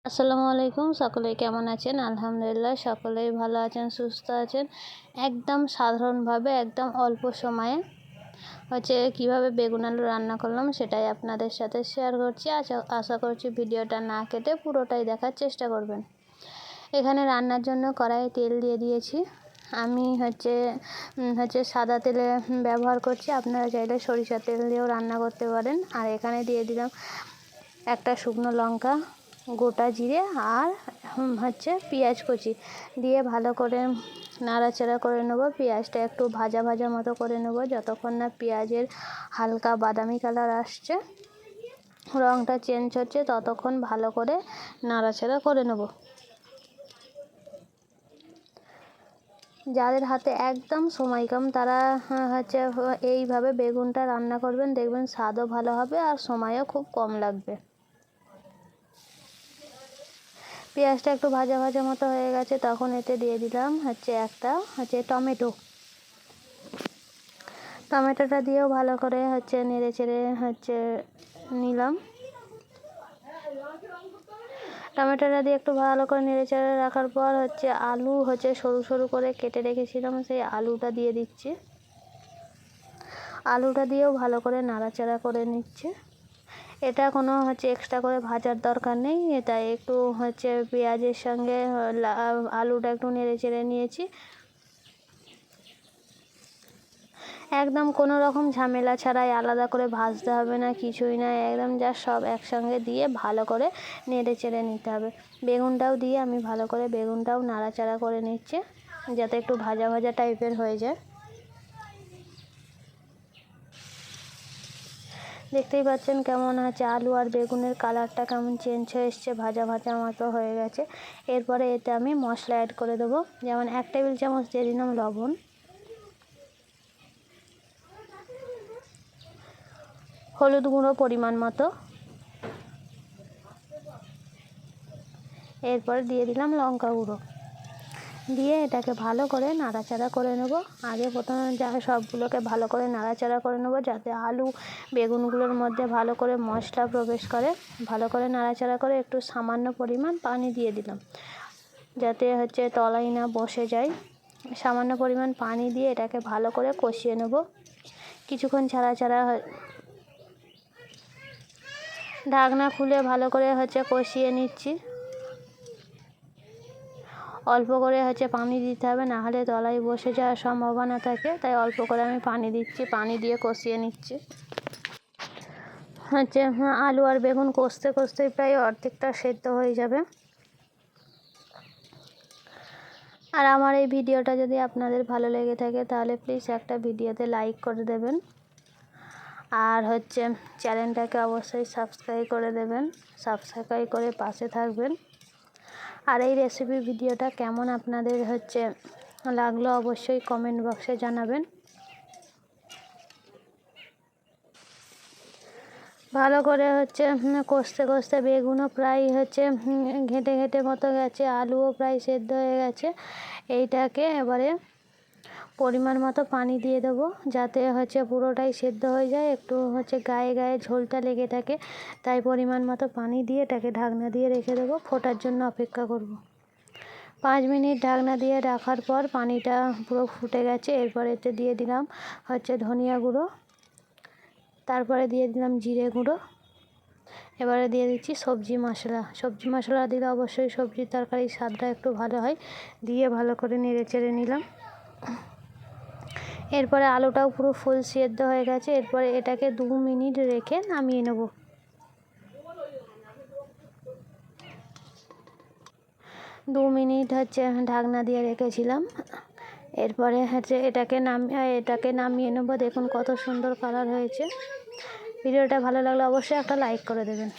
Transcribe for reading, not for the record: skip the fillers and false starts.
আসসালামু আলাইকুম। সকলে কেমন আছেন? আলহামদুলিল্লাহ সকলেই ভালো আছেন, সুস্থ আছেন। একদম সাধারণভাবে একদম অল্প সময়ে কিভাবে বেগুন আলু রান্না করলাম সেটাই আপনাদের সাথে শেয়ার করছি। আশা করছি ভিডিওটা না কেটে পুরোটাই দেখার চেষ্টা করবেন। এখানে রান্নার জন্য কড়াইয়ে তেল দিয়ে দিয়েছি। আমি সাদা তেলে ব্যবহার করছি, আপনারা চাইলে সরিষার তেল দিয়েও রান্না করতে পারেন। আর এখানে দিয়ে দিলাম একটা শুকনো লঙ্কা, গোটা জিরে আর পেঁয়াজ কুচি দিয়ে ভালো করে নাড়াচাড়া করে নেব। পেঁয়াজটা একটু ভাজা ভাজা মতো করে নেব, যতক্ষণ না পেঁয়াজের হালকা বাদামি কালার আসছে, রঙটা চেঞ্জ হচ্ছে, ততক্ষণ ভালো করে নাড়াচাড়া করে নেব। যাদের হাতে একদম সময় কম তারা এইভাবে বেগুনটা রান্না করবেন, দেখবেন স্বাদও ভালো হবে আর সময়ও খুব কম লাগবে। পেঁয়াজটা একটু ভাজা ভাজা মতো হয়ে গেছে, তখন এতে দিয়ে দিলাম একটা টমেটোটা দিয়েও ভালো করে নেড়ে চেড়ে নিলাম। টমেটোটা দিয়ে একটু ভালো করে নেড়ে চেড়ে রাখার পর আলু সরু সরু করে কেটে রেখেছিলাম, সেই আলুটা দিয়ে দিচ্ছি। আলুটা দিয়েও ভালো করে নাড়াচাড়া করে নিচ্ছে। এটা কোনো এক্সট্রা করে ভাজার দরকার নেই। এটা একটু পেঁয়াজের সঙ্গে আলুটা একটু নেড়ে চেড়ে নিয়েছি। একদম কোনো রকম ঝামেলা ছাড়াই আলাদা করে ভাজতে হবে না, কিছুই না, একদম যা সব একসঙ্গে দিয়ে ভালো করে নেড়ে চেড়ে নিতে হবে। বেগুনটাও দিয়ে আমি ভালো করে বেগুনটাও নাড়াচাড়া করে নিচ্ছি, যাতে একটু ভাজা ভাজা টাইপের হয়ে যায়। দেখতেই পাচ্ছেন কেমন আলু আর বেগুনের কালারটা কেমন চেঞ্জ হয়ে এসছে, ভাজা ভাজা মতো হয়ে গেছে। এরপরে এতে আমি মশলা অ্যাড করে দেবো। যেমন 1 টেবিল চামচ দিয়ে দিলাম লবণ, হলুদ গুঁড়ো পরিমাণ মতো, এরপরে দিয়ে দিলাম লঙ্কা গুঁড়ো, দিয়ে এটাকে ভালো করে নাড়াচাড়া করে নেব। আগে প্রথমে সবগুলোকে ভালো করে নাড়াচাড়া করে নেব, যাতে আলু বেগুনগুলোর মধ্যে ভালো করে মশলা প্রবেশ করে। ভালো করে নাড়াচাড়া করে একটু সামান্য পরিমাণ পানি দিয়ে দিলাম, যাতে তলায় না বসে যায়। সামান্য পরিমাণ পানি দিয়ে এটাকে ভালো করে কষিয়ে নেব। কিছুক্ষণ ছাড়া ঢাকনা খুলে ভালো করে কষিয়ে নিচ্ছি। অল্প করে পানি দিতে হবে, না হলে তলায় বসে যাওয়ার সম্ভাবনা থাকে, তাই অল্প করে আমি পানি দিচ্ছি। পানি দিয়ে কষিয়ে নিচ্ছি। আলু আর বেগুন কষতে কষতেই প্রায় অর্ধেকটা সেদ্ধ হয়ে যাবে। আর আমার এই ভিডিওটা যদি আপনাদের ভালো লেগে থাকে তাহলে প্লিজ একটা ভিডিওতে লাইক করে দেবেন, আর চ্যানেলটাকে অবশ্যই সাবস্ক্রাইব করে দেবেন। সাবস্ক্রাইব করে পাশে থাকবেন। আর এই রেসিপি ভিডিওটা কেমন আপনাদের লাগলো অবশ্যই কমেন্ট বক্সে জানাবেন। ভালো করে কষতে কষতে বেগুনও প্রায় ঘেঁটে ঘেঁটে মতো গেছে, আলুও প্রায় সেদ্ধ হয়ে গেছে। এইটাকে এবারে পরিমাণ মতো পানি দিয়ে দেবো, যাতে পুরোটাই সেদ্ধ হয়ে যায়। একটু গায়ে গায়ে ঝোলটা লেগে থাকে, তাই পরিমাণ মতো পানি দিয়ে এটাকে ঢাকনা দিয়ে রেখে দেবো। ফোটার জন্য অপেক্ষা করব। 5 মিনিট ঢাকনা দিয়ে রাখার পর পানিটা পুরো ফুটে গেছে। এরপর এতে দিয়ে দিলাম ধনিয়া গুঁড়ো, তারপরে দিয়ে দিলাম জিরে গুঁড়ো, এবারে দিয়ে দিচ্ছি সবজি মশলা দিলে অবশ্যই সবজির তরকারির স্বাদটা একটু ভালো হয়। দিয়ে ভালো করে নেড়ে চেড়ে নিলাম। এরপরে আলুটাও পুরো ফুল সেদ্ধ হয়ে গেছে। এরপরে এটাকে 2 মিনিট রেখে নামিয়ে নেব। 2 মিনিট ঢাকনা দিয়ে রেখেছিলাম। এরপরে এটাকে নামিয়ে নেব। দেখুন কত সুন্দর কালার হয়েছে। ভিডিওটা ভালো লাগলে অবশ্যই একটা লাইক করে দেবেন।